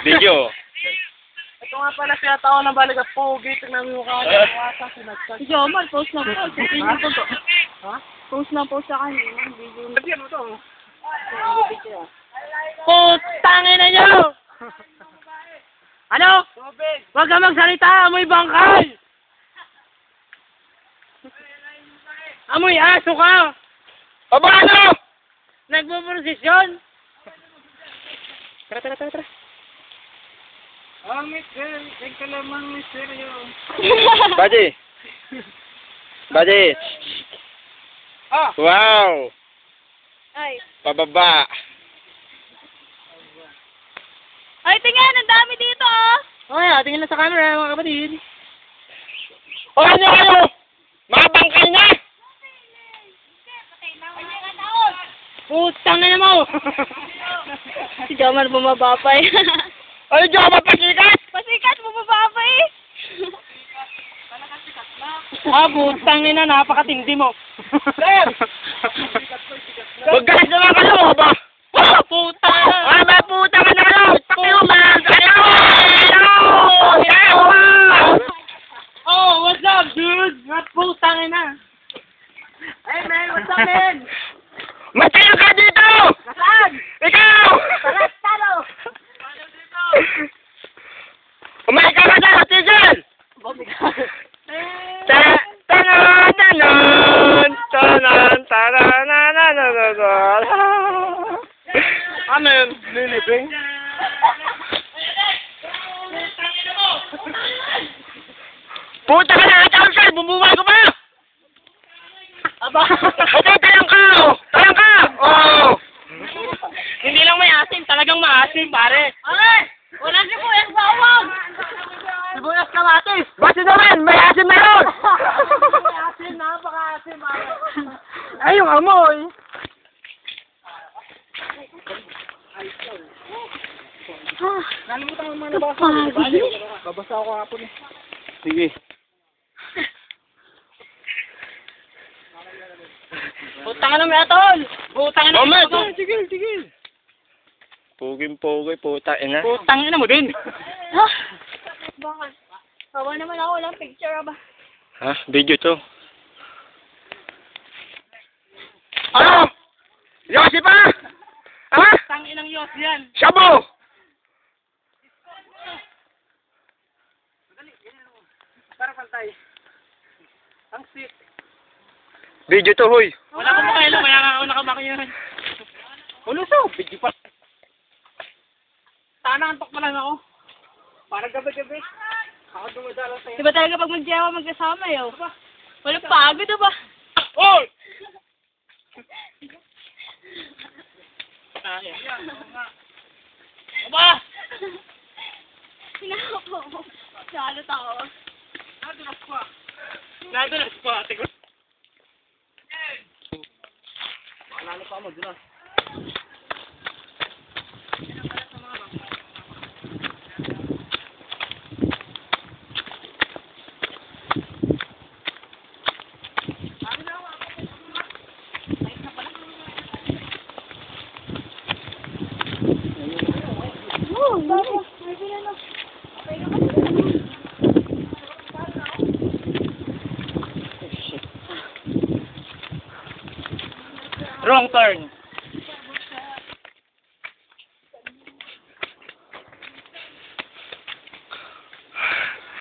Video. Ito nga pala siya tao na balik at pogi. Tignan mo mukha niya. Mukha sinagsak. Si Jomal, post na post. Ha? Post na post sa kanya. Video. Lagyan mo to. Putangin na nyo! Ano? Huwag ka magsalita, amoy bangkay! Amoy aso ka! Aba ano? Nagpo-prosesyon? Tara. Ang mister, ka lamang misteryo. Buddy. Ah! Wow. Ay. Pababa. Ay, tingnan, ang dami dito, oh! Okay, tingin lang sa camera, mga kapatid. O ano kayo? Mga bangkay na! Putang na mo! Si Jomal bumaba pa eh. Ano dyan ka pasikat? Pasikat, bumaba pa eh. Putang na, napakatindi mo. Sir! Magkakas naman kayo, ba? Putang na! May puta ka na kayo! Pakiyo, man! Oh, what's up, dude? Putang na. Hey man, what's up man? Matayo ka dito! Saan? Ikaw! Talo! Umahay ka na sa Tigil! Amen. Lilibing. Puta ka na! Atawag sir! Bumuhay ko pa! Aba. Ito, tayang ka! Tayang ka! Oh! Hindi lang may asim, talagang maasim, pare. Aray! Wala si Kuya Bawang! Sibuyas kamatis! Basta naman! May asin na ron! Asin, napaka-asin, pare. Ay, yung amoy! Nalimutan mo mga nabasa. Babasa ako hapon eh. Sige. Putang na may atol. Putang na. Mama! Tigil! Puging-pugay, puta. Ina. Putang na mo din. Ha? Bakit? Hawa naman ako, walang picture ba? Ha? Video to. Ano? Yossi pa? Ha? Tangin ng Yos yan. Shabu! Para pantay. Ang sweet. Video to, hoy. Wala akong makailan, kaya nga ako nakamakiyan. Uluso! Bigyan pa. Sana antok pa lang ako. Parang gabi-gabi. Ako dumadala sa'yo. Diba talaga pag magjawa magkasama yun? Walang pagod ba? Hoy! Aba! Sinako ko. Salo tao. Nadulas pa. Tignan. Lalo pa mo, dulas. Wrong turn.